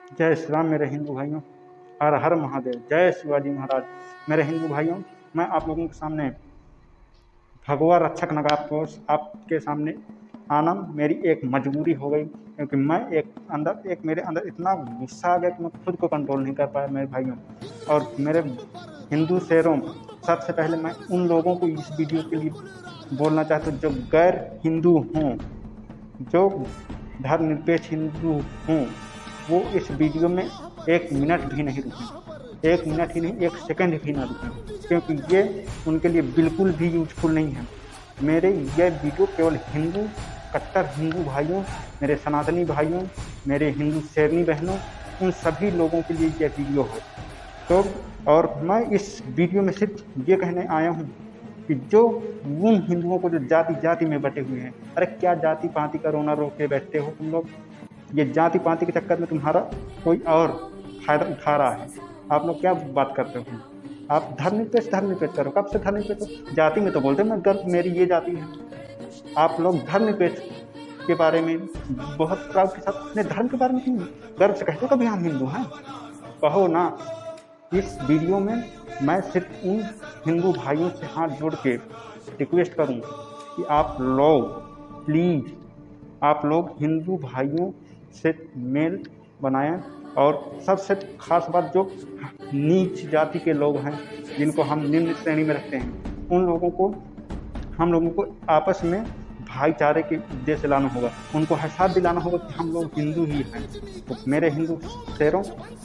जय श्री राम मेरे हिंदू भाइयों, हर हर महादेव, जय शिवाजी महाराज। मेरे हिंदू भाइयों, मैं आप लोगों के सामने भगवा रक्षक नगार को आपके सामने आना मेरी एक मजबूरी हो गई, क्योंकि मैं मेरे अंदर इतना गुस्सा आ गया कि मैं खुद को कंट्रोल नहीं कर पाया मेरे भाइयों। और मेरे हिंदू शेरों, सबसे पहले मैं उन लोगों को इस वीडियो के लिए बोलना चाहता हूँ जो गैर हिंदू हों, जो धर्मनिरपेक्ष हिंदू हों, वो इस वीडियो में 1 मिनट भी नहीं रुकें, 1 मिनट ही नहीं, 1 सेकंड भी ना रुकें, क्योंकि ये उनके लिए बिल्कुल भी यूजफुल नहीं है। मेरे ये वीडियो केवल हिंदू, कट्टर हिंदू भाइयों, मेरे सनातनी भाइयों, मेरे हिंदू शेरनी बहनों, उन सभी लोगों के लिए ये वीडियो है। तो और मैं इस वीडियो में सिर्फ ये कहने आया हूँ कि जो उन हिंदुओं को जो जाति जाति में बटे हुए हैं, अरे क्या जाति पाति का रोना रो के बैठते हो तुम लोग? ये जाति पाति के चक्कर में तुम्हारा कोई और फायदा उठा रहा है। आप लोग क्या बात करते हो? आप धर्मनिरपेक्ष करो। कब से धर्मनिरपेक्ष हो? जाति में तो बोलते मैं गर्व मेरी ये जाति है। आप लोग धर्मनिरपेक्ष के बारे में बहुत प्राउड के साथ अपने धर्म के बारे में क्यों गर्व से कहते हो? कभी हम हिंदू हैं, कहो ना। इस वीडियो में मैं सिर्फ उन हिंदू भाइयों से हाथ जोड़ के रिक्वेस्ट करूं कि आप लोग प्लीज़, आप लोग हिंदू भाइयों से मेल बनाएं। और सबसे खास बात, जो नीच जाति के लोग हैं, जिनको हम निम्न श्रेणी में रखते हैं, उन लोगों को, हम लोगों को आपस में भाईचारे के उद्देश्य से लाना होगा, उनको एहसास दिलाना होगा कि हम लोग हिंदू ही हैं। तो मेरे हिंदू शेरों,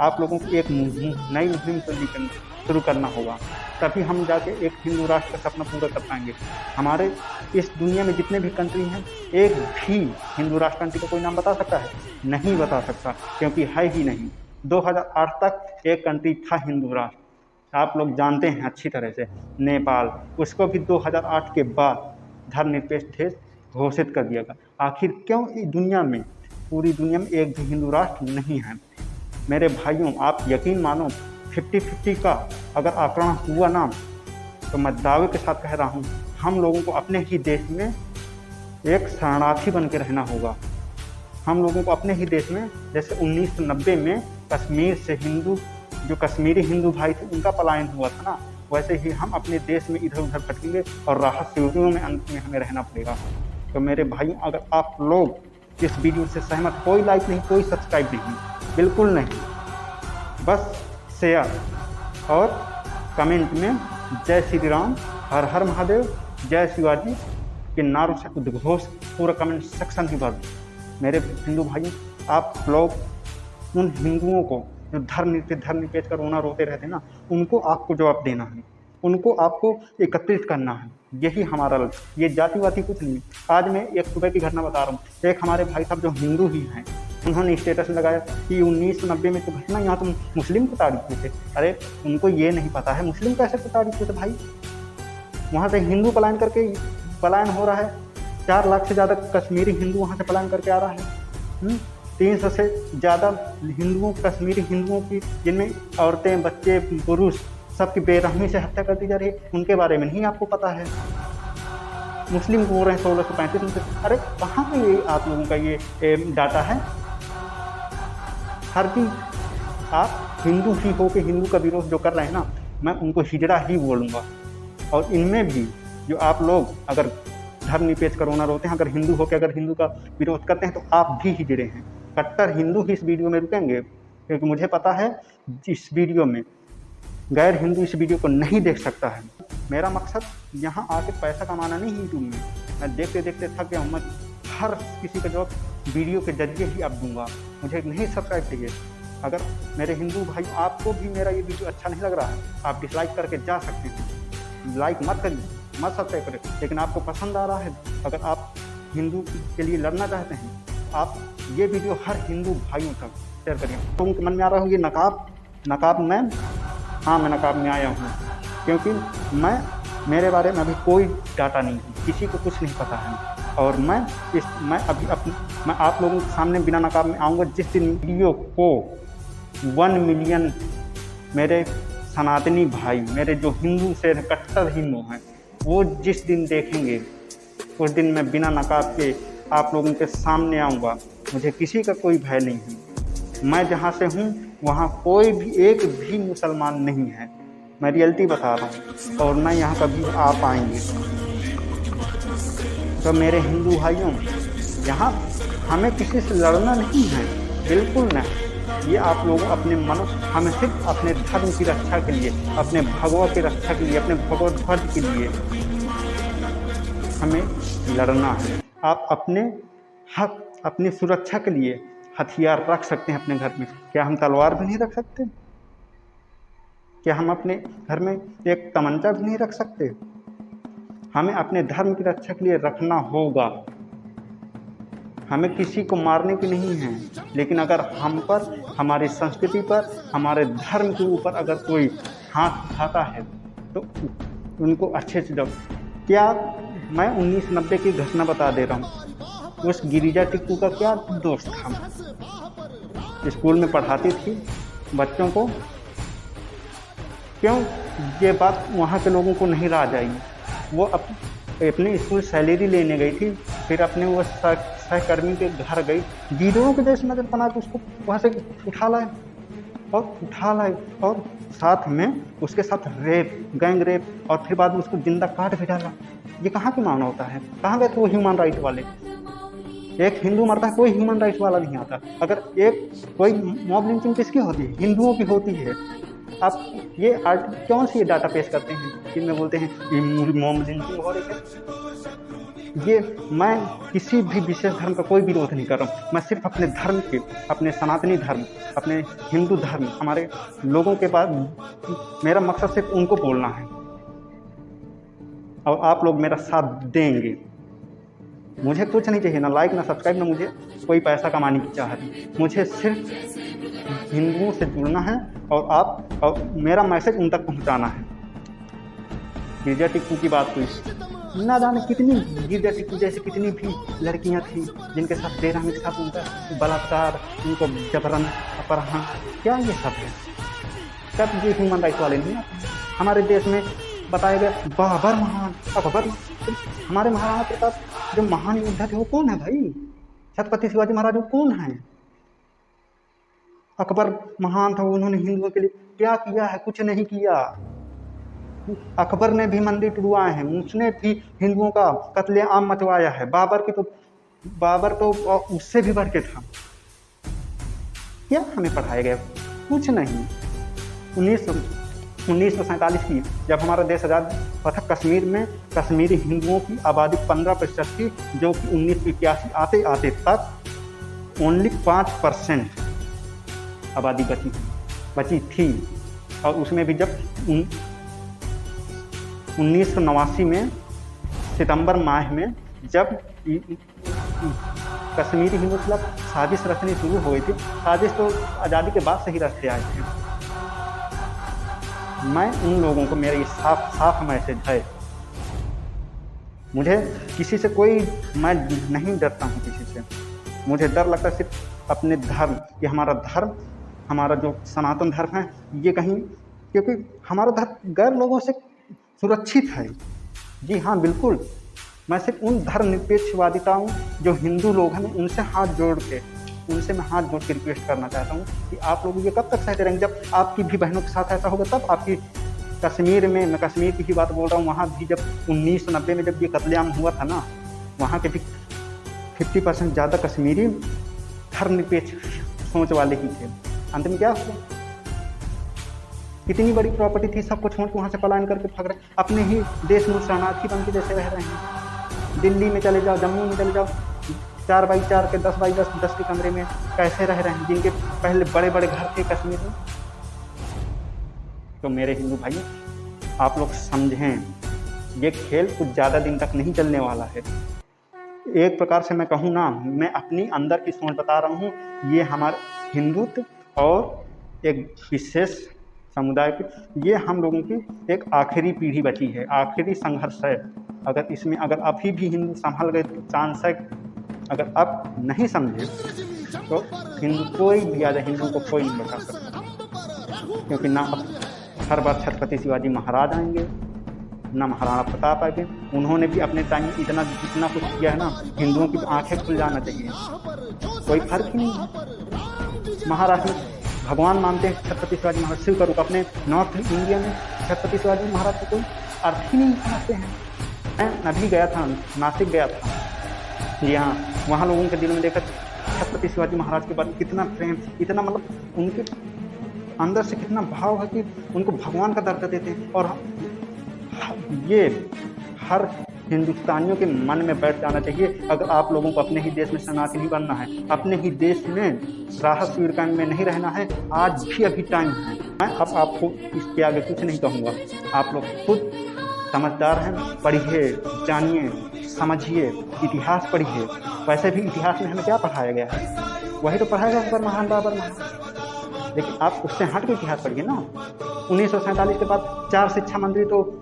आप लोगों को एक नई मुहिम शुरू करना होगा, तभी हम जाके एक हिंदू राष्ट्र का सपना पूरा कर पाएंगे। हमारे इस दुनिया में जितने भी कंट्री हैं, एक भी हिंदू राष्ट्र कंट्री का कोई नाम बता सकता है? नहीं बता सकता, क्योंकि है ही नहीं। 2008 तक एक कंट्री था हिंदू राष्ट्र, आप लोग जानते हैं अच्छी तरह से, नेपाल। उसको भी 2008 के बाद धर्मनिरपेक्ष देश घोषित कर दिया गया। आखिर क्यों दुनिया में, पूरी दुनिया में एक भी हिंदू राष्ट्र नहीं है? मेरे भाइयों, आप यकीन मानो, 50-50 का अगर आंकड़ा हुआ ना, तो मैं दावे के साथ कह रहा हूँ, हम लोगों को अपने ही देश में एक शरणार्थी बन के रहना होगा। हम लोगों को अपने ही देश में, जैसे 1990 में कश्मीर से हिंदू, जो कश्मीरी हिंदू भाई थे, उनका पलायन हुआ था ना, वैसे ही हम अपने देश में इधर उधर भटकेंगे और राहत शिविरों में अंत में हमें रहना पड़ेगा। तो मेरे भाइयों, अगर आप लोग इस वीडियो से सहमत, कोई लाइक नहीं, कोई सब्सक्राइब नहीं, बिल्कुल नहीं, बस शेयर और कमेंट में जय श्री राम, हर हर महादेव, जय शिवाजी के नारों से उद्घोष पूरा कमेंट सेक्शन ही भर। मेरे हिंदू भाइयों, आप लोग उन हिंदुओं को जो धर्मनिरपेक्ष का रोना रोते रहते हैं ना, उनको आपको जवाब देना है, उनको आपको एकत्रित करना है। यही हमारा लक्ष्य, ये जातिवादी कुछ नहीं। आज मैं एक सुबह की घटना बता रहा हूँ। एक हमारे भाई साहब जो हिंदू ही हैं, उन्होंने स्टेटस लगाया कि 1990 में तो घटना, यहाँ तो मुस्लिम प्रताड़ित हुए थे। अरे उनको ये नहीं पता है मुस्लिम कैसे प्रताड़ित हुए थे भाई। वहाँ से हिंदू पलायन हो रहा है। 4 लाख से ज़्यादा कश्मीरी हिंदू वहाँ से पलायन करके आ रहा है। 300 से ज़्यादा हिंदुओं, कश्मीरी हिंदुओं की, जिनमें औरतें, बच्चे, पुरुष, सबकी बेरहमी से हत्या कर दी जा रही है, उनके बारे में नहीं आपको पता है। मुस्लिम को हो रहे हैं 1635 में। अरे कहाँ पे ये आप लोगों का ये डाटा है? हर चीज़ आप हिंदू ही हो के हिंदू का विरोध जो कर रहे हैं ना, मैं उनको हिजड़ा ही बोलूँगा। और इनमें भी जो आप लोग अगर धर्मनिरपेक्ष का रोना रोते हैं, अगर हिंदू हो के अगर हिंदू का विरोध करते हैं, तो आप भी हिजड़े हैं। कट्टर हिंदू ही इस वीडियो में रुकेंगे, क्योंकि मुझे पता है इस वीडियो में गैर हिंदू इस वीडियो को नहीं देख सकता है। मेरा मकसद यहाँ आके पैसा कमाना नहीं यूट्यूब में। मैं देखते देखते थक गया हूँ। मैं हर किसी का जवाब वीडियो के जरिए ही अब दूंगा। मुझे नहीं सब्सक्राइब चाहिए। अगर मेरे हिंदू भाई, आपको भी मेरा ये वीडियो अच्छा नहीं लग रहा है, आप डिसलाइक करके जा सकते हैं। लाइक मत करिए, मत सब्सक्राइब करें। लेकिन आपको पसंद आ रहा है, अगर आप हिंदू के लिए लड़ना चाहते हैं, आप ये वीडियो हर हिंदू भाइयों तक शेयर करिए। तो उनके मन में आ रहा हूँ ये नकाब में, हाँ मैं नकाब में आया हूँ, क्योंकि मेरे बारे में अभी कोई डाटा नहीं है, किसी को कुछ नहीं पता है। और मैं आप लोगों के सामने बिना नकाब में आऊँगा जिस दिन वीडियो को 1 मिलियन मेरे सनातनी भाई, मेरे जो हिंदू से कट्टर हिंदू हैं, वो जिस दिन देखेंगे, उस दिन मैं बिना नकाब के आप लोगों के सामने आऊँगा। मुझे किसी का कोई भय नहीं है। मैं जहाँ से हूँ वहाँ कोई भी एक भी मुसलमान नहीं है, मैं रियलिटी बता रहा हूँ, और न यहाँ कभी आ पाएंगे। तो मेरे हिंदू भाइयों, यहाँ हमें किसी से लड़ना नहीं है, बिल्कुल नहीं। ये आप लोग अपने मन, हमें सिर्फ अपने धर्म की रक्षा के लिए, अपने भगवा की रक्षा के लिए, अपने भगवत ध्वज के लिए हमें लड़ना है। आप अपने हक, अपनी सुरक्षा के लिए हथियार रख सकते हैं अपने घर में। क्या हम तलवार भी नहीं रख सकते? क्या हम अपने घर में एक तमंचा भी नहीं रख सकते? हमें अपने धर्म की रक्षा के लिए रखना होगा। हमें किसी को मारने की नहीं है, लेकिन अगर हम पर, हमारी संस्कृति पर, हमारे धर्म के ऊपर अगर कोई हाथ उठाता है तो उनको अच्छे से जब, क्या मैं 1990 की घटना बता दे रहा हूँ। उस गिरिजा टिक्कू का क्या दोस्त था? स्कूल में पढ़ाती थी बच्चों को। क्यों ये बात वहाँ के लोगों को नहीं राज आई? वो अपने स्कूल सैलरी लेने गई थी, फिर अपने वो सहकर्मी के घर गई, गिरोह के जैसे नजर बना के उसको वहाँ से उठा लाए और साथ में उसके साथ रेप, गैंग रेप, और फिर बाद में उसको जिंदा काट भी डाला। ये कहाँ की मानवता है? कहाँ गए थे वो ह्यूमन राइट वाले? एक हिंदू मरता है, कोई ह्यूमन राइट वाला नहीं आता। अगर एक कोई मॉब लिंचिंग किसकी होती है? हिंदुओं की होती है। आप ये क्यों से ये डाटा पेश करते हैं, जिनमें बोलते हैं मॉब लिंचिंग हो रही है? ये मैं किसी भी विशेष धर्म का कोई विरोध नहीं कर रहा हूँ। मैं सिर्फ अपने धर्म के, अपने सनातनी धर्म, अपने हिंदू धर्म, हमारे लोगों के पास मेरा मकसद सिर्फ उनको बोलना है, और आप लोग मेरा साथ देंगे। मुझे कुछ नहीं चाहिए, ना लाइक, ना सब्सक्राइब, ना मुझे कोई पैसा कमाने की चाहत। मुझे सिर्फ हिंदुओं से जुड़ना है, और मेरा मैसेज उन तक पहुंचाना है। गिरजा टिक्कू की बात हुई, ना जाने कितनी गिरजा टिक्कू जैसी कितनी भी लड़कियां थी जिनके साथ बेरहमी के साथ उनका बलात्कार, उनको जबरन अपहरण, क्या ये सब है? सब ये ह्यूमन राइट वाले नहीं आते। हमारे देश में बताया गया बाबर महान, अकबर, हमारे महाराणा प्रताप जो महान योद्धा थे वो कौन है भाई? छत्रपति शिवाजी महाराज वो कौन है? अकबर महान था, उन्होंने हिंदुओं के लिए क्या किया है? कुछ नहीं किया। अकबर ने भी मंदिर टूटवाए हैं, उसने भी हिंदुओं का कत्लेआम मचवाया है। बाबर तो उससे भी बढ़ के था। क्या हमें पढ़ाया गया? कुछ नहीं। 1947 की जब हमारा देश आज़ाद हुआ था, कश्मीर में कश्मीरी हिंदुओं की आबादी 15% थी, जो कि 1981 आते आते तक ओनली 5% आबादी बची थी। और उसमें भी जब 1989 में सितंबर माह में जब कश्मीरी हिंदुओं के खिलाफ साजिश रचनी शुरू हुई थी, साजिश तो आज़ादी के बाद से ही रचते आए थे। मैं उन लोगों को, मेरा ये साफ मैसेज है, मुझे किसी से मैं नहीं डरता हूँ किसी से। मुझे डर लगता है सिर्फ अपने धर्म, ये हमारा धर्म, हमारा जो सनातन धर्म है, ये कहीं, क्योंकि हमारा धर्म गैर लोगों से सुरक्षित है। जी हाँ, बिल्कुल। मैं सिर्फ उन धर्मनिरपेक्षवादिताओं जो हिंदू लोग हैं, उनसे मैं हाथ जोड़ के रिक्वेस्ट करना चाहता हूँ कि आप लोग ये कब तक सहते रहेंगे? जब आपकी भी बहनों के साथ ऐसा होगा, तब आपकी कश्मीर में, मैं कश्मीर की ही बात बोल रहा हूँ, वहाँ भी जब 1990 में जब ये कत्लेआम हुआ था ना, वहाँ के भी 50% ज़्यादा कश्मीरी धर्मनिरपेक्ष सोच वाले ही थे। अंत में क्या हुआ? कितनी बड़ी प्रॉपर्टी थी, सबको छोड़ के वहाँ से पलायन करके भाग रहे, अपने ही देश में शरणार्थी बन के जैसे रह रहे हैं। दिल्ली में चले जाओ, जम्मू में चले जाओ, 4x4 के 10x10 के कमरे में कैसे रह रहे हैं, जिनके पहले बड़े बड़े घर थे कश्मीर में। तो मेरे हिंदू भाई, आप लोग समझें, ये खेल कुछ ज़्यादा दिन तक नहीं चलने वाला है। एक प्रकार से मैं कहूँ ना, मैं अपनी अंदर की सोच बता रहा हूँ। ये हमारे हिंदुत्व और एक विशेष समुदाय की, ये हम लोगों की एक आखिरी पीढ़ी बची है, आखिरी संघर्ष है। अगर इसमें अगर अभी भी हिंदू संभल गए तो चांस है, अगर आप नहीं समझे तो कोई भी ज़्यादा हिंदू को कोई नहीं बचा सकता, क्योंकि ना हर बार छत्रपति शिवाजी महाराज आएंगे, ना महाराणा प्रताप आएंगे। उन्होंने भी अपने टाइम इतना कुछ किया है ना, हिंदुओं की आंखें खुल जाना चाहिए, कोई फर्क ही नहीं है। महाराष्ट्र में भगवान मानते हैं छत्रपति शिवाजी महाराज, शिव का रूप। अपने नॉर्थ इंडिया में छत्रपति शिवाजी महाराज को कोई अर्थ ही नहीं समझते हैं। मैं अभी गया था, नासिक गया था जी हाँ, वहाँ लोगों के दिल में देखा छत्रपति शिवाजी महाराज के बाद कितना प्रेम, इतना मतलब उनके अंदर से कितना भाव है कि उनको भगवान का दर्जा देते हैं। और ये हर हिंदुस्तानियों के मन में बैठ जाना चाहिए। अगर आप लोगों को अपने ही देश में सनातनी बनना है, अपने ही देश में राहत वीर कैंप में नहीं रहना है, आज भी अभी टाइम है। मैं अब आपको इसके आगे कुछ नहीं कहूँगा, आप लोग खुद समझदार हैं, पढ़िए, जानिए, समझिए, इतिहास पढ़िए। वैसे भी इतिहास में हमें क्या पढ़ाया गया है, वही तो पढ़ाया गया अकबर महान बाबर महान। लेकिन आप उससे हट के इतिहास पढ़िए ना। 1947 के बाद 4 शिक्षा मंत्री तो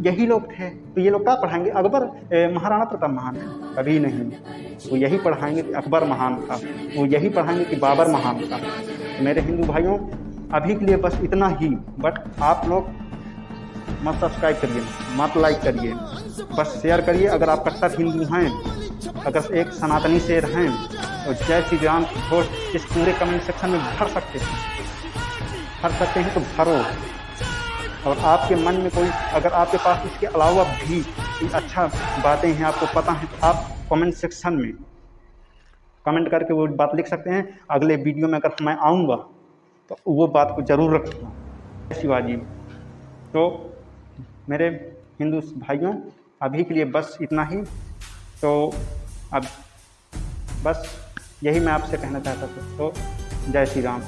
यही लोग थे, तो ये लोग क्या पढ़ाएंगे अकबर महाराणा प्रताप महान है? कभी नहीं। वो यही पढ़ाएंगे कि अकबर महान था, वो यही पढ़ाएंगे कि बाबर महान था। मेरे हिंदू भाइयों, अभी के लिए बस इतना ही। बट आप लोग मत सब्सक्राइब करिए, मत लाइक करिए, बस शेयर करिए। अगर आप कट्टर हिंदू हैं, अगर एक सनातनी शेर हैं, तो जय श्री राम की घोष इस पूरे कमेंट सेक्शन में भर सकते हैं तो भरो। और आपके मन में कोई, अगर आपके पास इसके अलावा भी अच्छा बातें हैं, आपको पता है, तो आप कमेंट सेक्शन में कमेंट करके वो बात लिख सकते हैं। अगले वीडियो में अगर मैं आऊँगा तो वो बात को ज़रूर रखूँगा। शिवाजी। तो मेरे हिंदू भाइयों, अभी के लिए बस इतना ही। तो अब बस यही मैं आपसे कहना चाहता था। तो जय श्री राम।